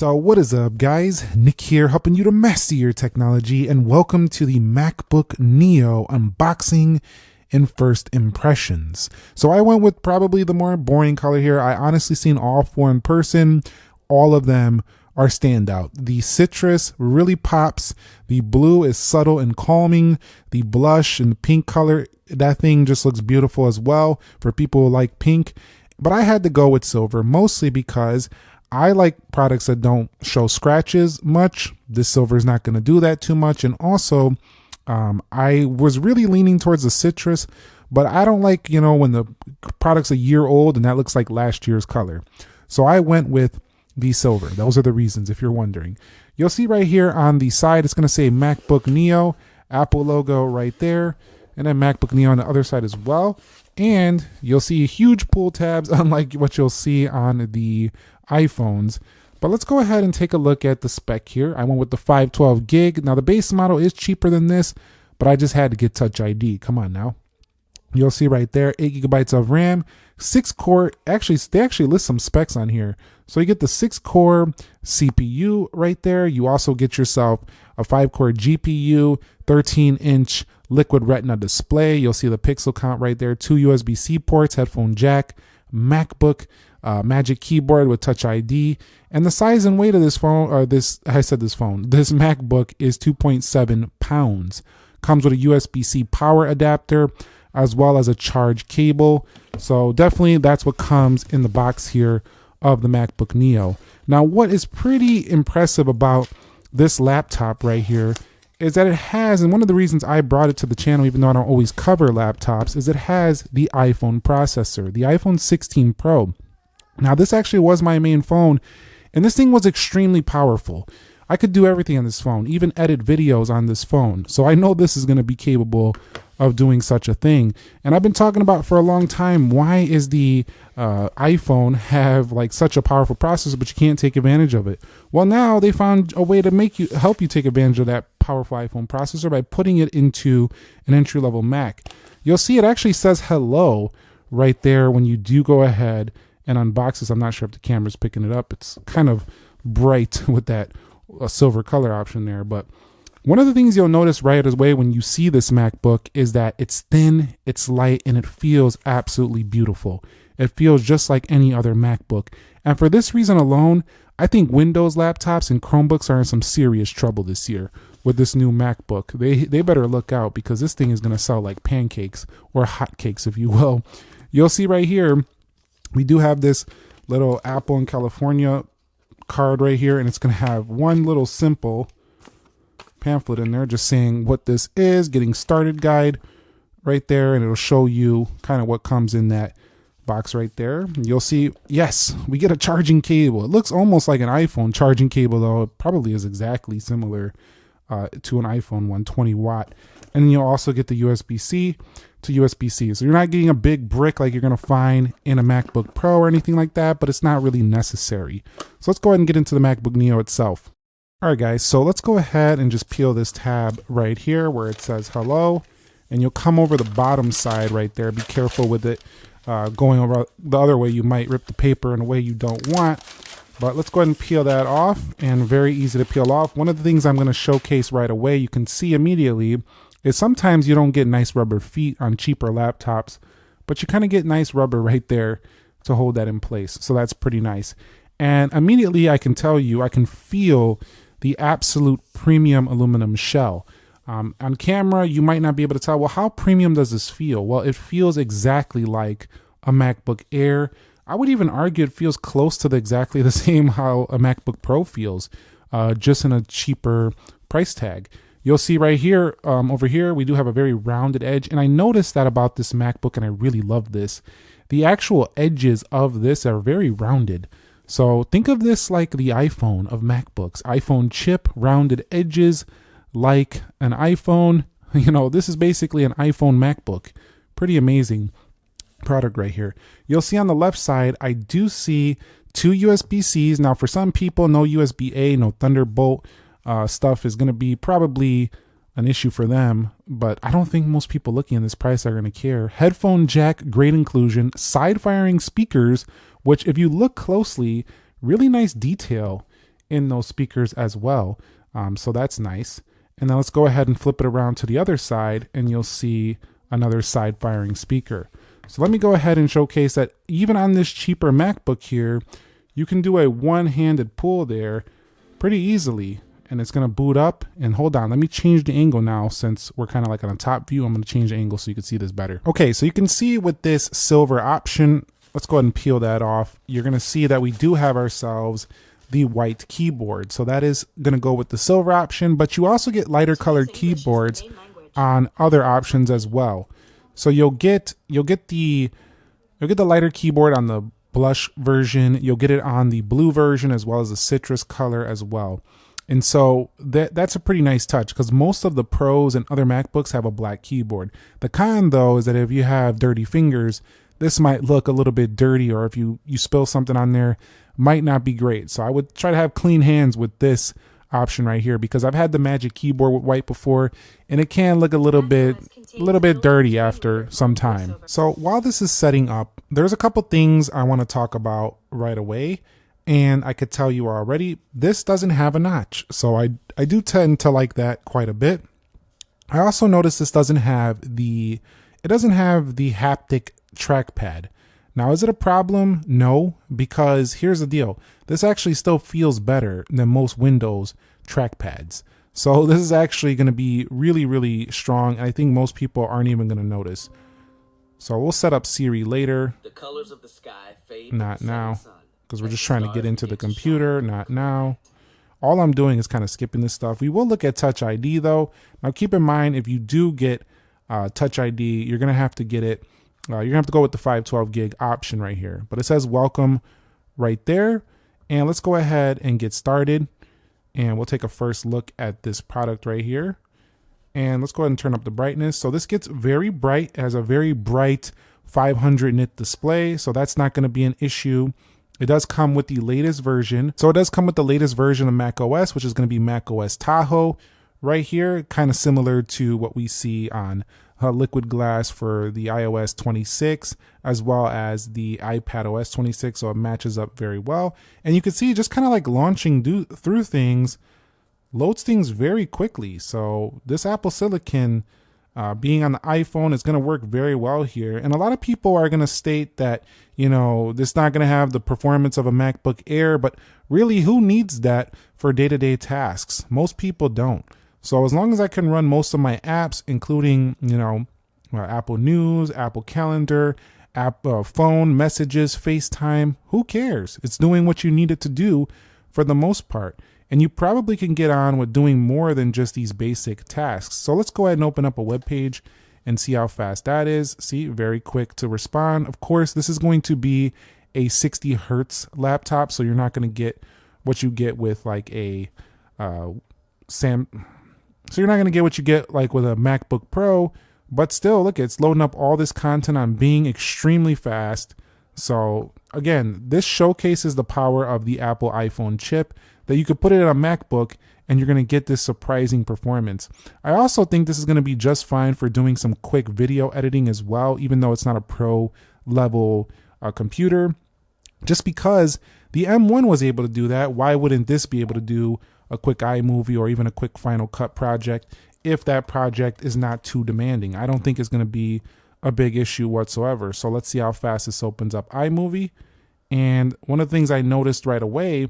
So what is up, guys? Nick here, helping you to master your technology, and welcome to the MacBook Neo unboxing and first impressions. So I went with probably the more boring color here. I honestly seen all four in person. All of them are standout. The citrus really pops. The blue is subtle and calming. The blush and the pink color, that thing just looks beautiful as well for people who like pink. But I had to go with silver, mostly because I like products that don't show scratches much. This silver is not going to do that too much. And also, I was really leaning towards the citrus, but I don't like, when the product's a year old and that looks like last year's color. So I went with the silver. Those are the reasons, if you're wondering. You'll see right here on the side, it's going to say MacBook Neo, Apple logo right there, and then MacBook Neo on the other side as well. And you'll see huge pull tabs, unlike what you'll see on the iPhones. But let's go ahead and take a look at the spec here. I went with the 512 gig. Now the base model is cheaper than this, but I just had to get Touch ID. Come on now. You'll see right there, 8 gigabytes of RAM, 6 core. Actually, they actually list some specs on here. So you get the 6 core CPU right there. You also get yourself a 5 core GPU, 13-inch liquid retina display. You'll see the pixel count right there, 2 USB-C ports, headphone jack, MacBook, Magic Keyboard with Touch ID, and the size and weight of this phone, or this MacBook is 2.7 pounds. Comes with a USB-C power adapter as well as a charge cable. So definitely that's what comes in the box here of the MacBook Neo. Now, what is pretty impressive about this laptop right here is that it has, and one of the reasons I brought it to the channel, even though I don't always cover laptops, is it has the iPhone processor, the iPhone 16 Pro. Now, this actually was my main phone, and this thing was extremely powerful. I could do everything on this phone, even edit videos on this phone. So I know this is going to be capable of doing such a thing. And I've been talking about for a long time, why is the iPhone have like such a powerful processor, but you can't take advantage of it? Well, now they found a way to help you take advantage of that powerful iPhone processor by putting it into an entry-level Mac. You'll see it actually says hello right there when you do go ahead and unbox this. I'm not sure if the camera's picking it up. It's kind of bright with that silver color option there. But one of the things you'll notice right away when you see this MacBook is that it's thin, it's light, and it feels absolutely beautiful. It feels just like any other MacBook. And for this reason alone, I think Windows laptops and Chromebooks are in some serious trouble this year with this new MacBook. They better look out, because this thing is going to sell like pancakes, or hotcakes, if you will. You'll see right here, we do have this little Apple in California card right here, and it's going to have one little simple pamphlet in there just saying what this is, getting started guide right there, and it'll show you kind of what comes in that box right there. You'll see, yes, we get a charging cable. It looks almost like an iPhone charging cable, though it probably is exactly similar to an iPhone 120 watt. And then you'll also get the USB-C to USB-C. So you're not getting a big brick like you're going to find in a MacBook Pro or anything like that, but it's not really necessary. So let's go ahead and get into the MacBook Neo itself. All right, guys, so let's go ahead and just peel this tab right here where it says hello, and you'll come over the bottom side right there. Be careful with it going over the other way. You might rip the paper in a way you don't want, but let's go ahead and peel that off, and very easy to peel off. One of the things I'm going to showcase right away, you can see immediately, is sometimes you don't get nice rubber feet on cheaper laptops, but you kind of get nice rubber right there to hold that in place. So that's pretty nice. And immediately I can tell you, I can feel the absolute premium aluminum shell. On camera, you might not be able to tell, well, how premium does this feel? Well, it feels exactly like a MacBook Air. I would even argue it feels close to exactly the same how a MacBook Pro feels, just in a cheaper price tag. You'll see right here, over here, we do have a very rounded edge. And I noticed that about this MacBook, and I really love this. The actual edges of this are very rounded. So think of this like the iPhone of MacBooks. iPhone chip, rounded edges like an iPhone. This is basically an iPhone MacBook. Pretty amazing product right here. You'll see on the left side, I do see 2 USB-Cs. Now, for some people, no USB-A, no Thunderbolt stuff is going to be probably an issue for them, but I don't think most people looking at this price are going to care. Headphone jack, great inclusion, side firing speakers, which if you look closely, really nice detail in those speakers as well. So that's nice. And now let's go ahead and flip it around to the other side and you'll see another side firing speaker. So let me go ahead and showcase that even on this cheaper MacBook here, you can do a one-handed pull there pretty easily, and it's gonna boot up. And hold on, let me change the angle now since we're kind of like on a top view. I'm gonna change the angle so you can see this better. Okay, so you can see with this silver option, let's go ahead and peel that off. You're gonna see that we do have ourselves the white keyboard. So that is gonna go with the silver option, but you also get lighter colored keyboards on other options as well. So you'll get the lighter keyboard on the blush version. You'll get it on the blue version as well as the citrus color as well. And so that's a pretty nice touch because most of the pros and other MacBooks have a black keyboard. The con though is that if you have dirty fingers, this might look a little bit dirty, or if you spill something on there, might not be great. So I would try to have clean hands with this option right here, because I've had the Magic Keyboard with white before and it can look a little bit dirty after some time. So while this is setting up, there's a couple things I want to talk about right away, and I could tell you already, this doesn't have a notch. So I do tend to like that quite a bit. I also noticed this doesn't have the haptic trackpad. Now, is it a problem? No, because here's the deal. This actually still feels better than most Windows trackpads. So this is actually going to be really, really strong. And I think most people aren't even going to notice. So we'll set up Siri later. The colors of the sky fade. Not now, because we're just trying to get into the computer. Not now. All I'm doing is kind of skipping this stuff. We will look at Touch ID though. Now keep in mind, if you do get Touch ID, you're going to have to get it. You're going to have to go with the 512 gig option right here. But it says welcome right there. And let's go ahead and get started. And we'll take a first look at this product right here. And let's go ahead and turn up the brightness. So this gets very bright. It has a very bright 500 nit display. So that's not going to be an issue. It does come with the latest version. So it does come with the latest version of Mac OS, which is going to be Mac OS Tahoe right here. Kind of similar to what we see on Liquid Glass for the iOS 26 as well as the iPad OS 26, so it matches up very well. And you can see just kind of like launching through things, loads things very quickly. So this Apple Silicon being on the iPhone is going to work very well here. And a lot of people are going to state that, you know, this is not going to have the performance of a MacBook Air, but really, who needs that for day-to-day tasks? Most people don't. So as long as I can run most of my apps, including, you know, Apple News, Apple Calendar, phone, messages, FaceTime, who cares? It's doing what you need it to do for the most part. And you probably can get on with doing more than just these basic tasks. So let's go ahead and open up a web page and see how fast that is. See, very quick to respond. Of course, this is going to be a 60 hertz laptop, so you're not going to get what you get with like a So you're not going to get what you get like with a MacBook Pro, but still, look, it's loading up all this content on being extremely fast. So again, this showcases the power of the Apple iPhone chip, that you could put it on a MacBook and you're going to get this surprising performance. I also think this is going to be just fine for doing some quick video editing as well, even though it's not a pro level computer. Just because the M1 was able to do that, why wouldn't this be able to do a quick iMovie or even a quick Final Cut project if that project is not too demanding? I don't think it's going to be a big issue whatsoever. So let's see how fast this opens up iMovie. And one of the things I noticed right away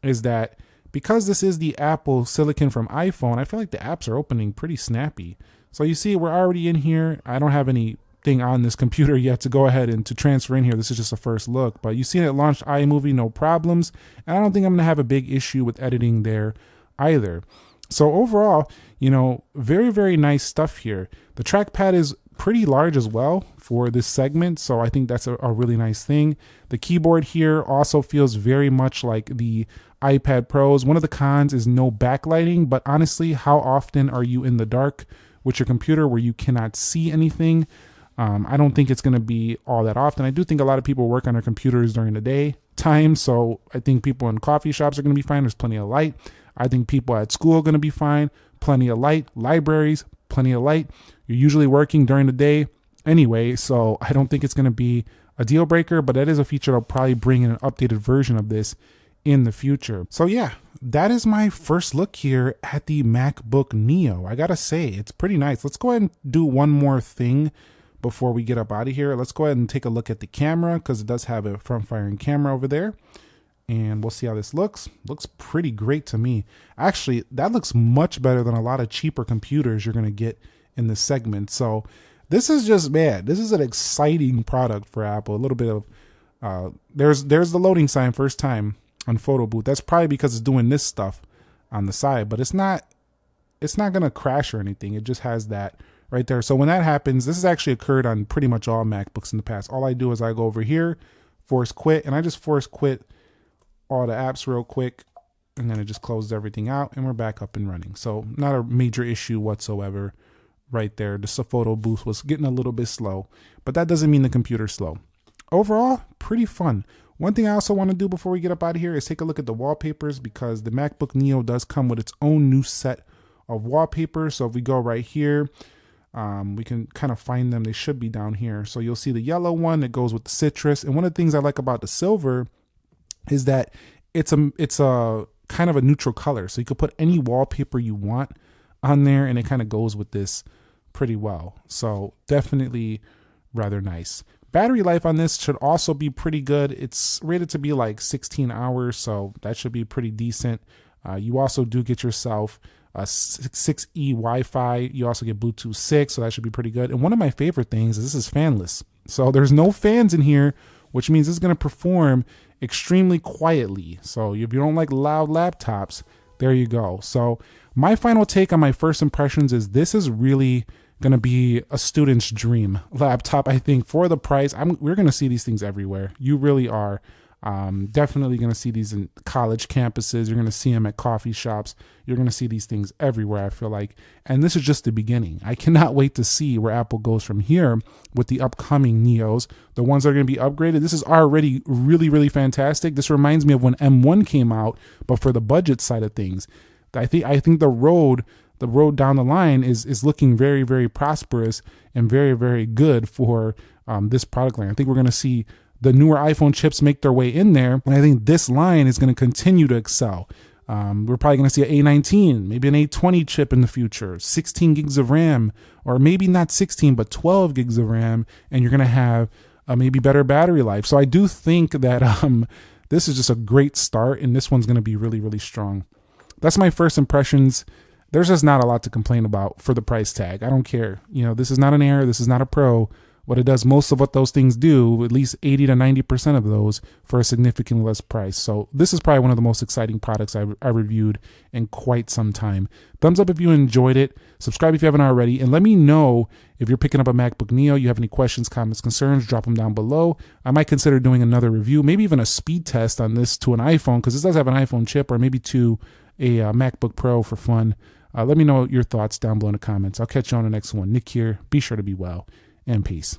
is that because this is the Apple Silicon from iPhone, I feel like the apps are opening pretty snappy. So you see, we're already in here. I don't have anything on this computer yet to go ahead and to transfer in here. This is just a first look, but you see it launched iMovie, no problems. And I don't think I'm going to have a big issue with editing there either. So overall, you know, very, very nice stuff here. The trackpad is pretty large as well for this segment, so I think that's a really nice thing. The keyboard here also feels very much like the iPad Pros. One of the cons is no backlighting, but honestly, how often are you in the dark with your computer where you cannot see anything? I don't think it's going to be all that often. I do think a lot of people work on their computers during the day time, so I think people in coffee shops are going to be fine. There's plenty of light. I think people at school are going to be fine. Plenty of light. Libraries, plenty of light. You're usually working during the day anyway, so I don't think it's going to be a deal breaker, but that is a feature that'll probably bring in an updated version of this in the future. So yeah, that is my first look here at the MacBook Neo. I gotta say, it's pretty nice. Let's go ahead and do one more thing before we get up out of here. Let's go ahead and take a look at the camera, because it does have a front firing camera over there. And we'll see how this looks. Looks pretty great to me. Actually, that looks much better than a lot of cheaper computers you're gonna get in this segment. So this is just, man, this is an exciting product for Apple. A little bit of, there's the loading sign first time on Photo Booth. That's probably because it's doing this stuff on the side, but it's not gonna crash or anything. It just has that right there. So when that happens, this has actually occurred on pretty much all MacBooks in the past. All I do is I go over here, force quit, and I just force quit all the apps real quick, and then it just closes everything out and we're back up and running. So not a major issue whatsoever right there. Just the Photo Booth was getting a little bit slow, but that doesn't mean the computer's slow. Overall, pretty fun. One thing I also want to do before we get up out of here is take a look at the wallpapers, because the MacBook Neo does come with its own new set of wallpapers. So if we go right here, we can kind of find them. They should be down here. So you'll see the yellow one that goes with the citrus. And one of the things I like about the silver is that it's a kind of a neutral color. So you could put any wallpaper you want on there and it kind of goes with this pretty well. So definitely rather nice. Battery life on this should also be pretty good. It's rated to be like 16 hours, so that should be pretty decent. You also do get yourself a 6E Wi-Fi. You also get Bluetooth 6, so that should be pretty good. And one of my favorite things is this is fanless. So there's no fans in here, which means it's going to perform extremely quietly. So if you don't like loud laptops, there you go. So my final take on my first impressions is this is really going to be a student's dream laptop. I think for the price, we're going to see these things everywhere. You really are. Definitely going to see these in college campuses. You're going to see them at coffee shops. You're going to see these things everywhere, I feel like. And this is just the beginning. I cannot wait to see where Apple goes from here with the upcoming Neos. The ones that are going to be upgraded. This is already really, really fantastic. This reminds me of when M1 came out, but for the budget side of things. I think the road down the line is looking very, very prosperous and very, very good for this product line. I think we're going to see the newer iPhone chips make their way in there, and I think this line is going to continue to excel. We're probably going to see an A19, maybe an A20 chip in the future, 16 gigs of RAM, or maybe not 16, but 12 gigs of RAM, and you're going to have maybe better battery life. So I do think that this is just a great start, and this one's going to be really, really strong. That's my first impressions. There's just not a lot to complain about for the price tag. I don't care. You know, this is not an Air, this is not a Pro. What it does, most of what those things do, at least 80 to 90% of those for a significantly less price. So this is probably one of the most exciting products I reviewed in quite some time. Thumbs up if you enjoyed it. Subscribe if you haven't already. And let me know if you're picking up a MacBook Neo. You have any questions, comments, concerns, drop them down below. I might consider doing another review, maybe even a speed test on this to an iPhone, because this does have an iPhone chip, or maybe to a MacBook Pro for fun. Let me know your thoughts down below in the comments. I'll catch you on the next one. Nick here. Be sure to be well, and peace.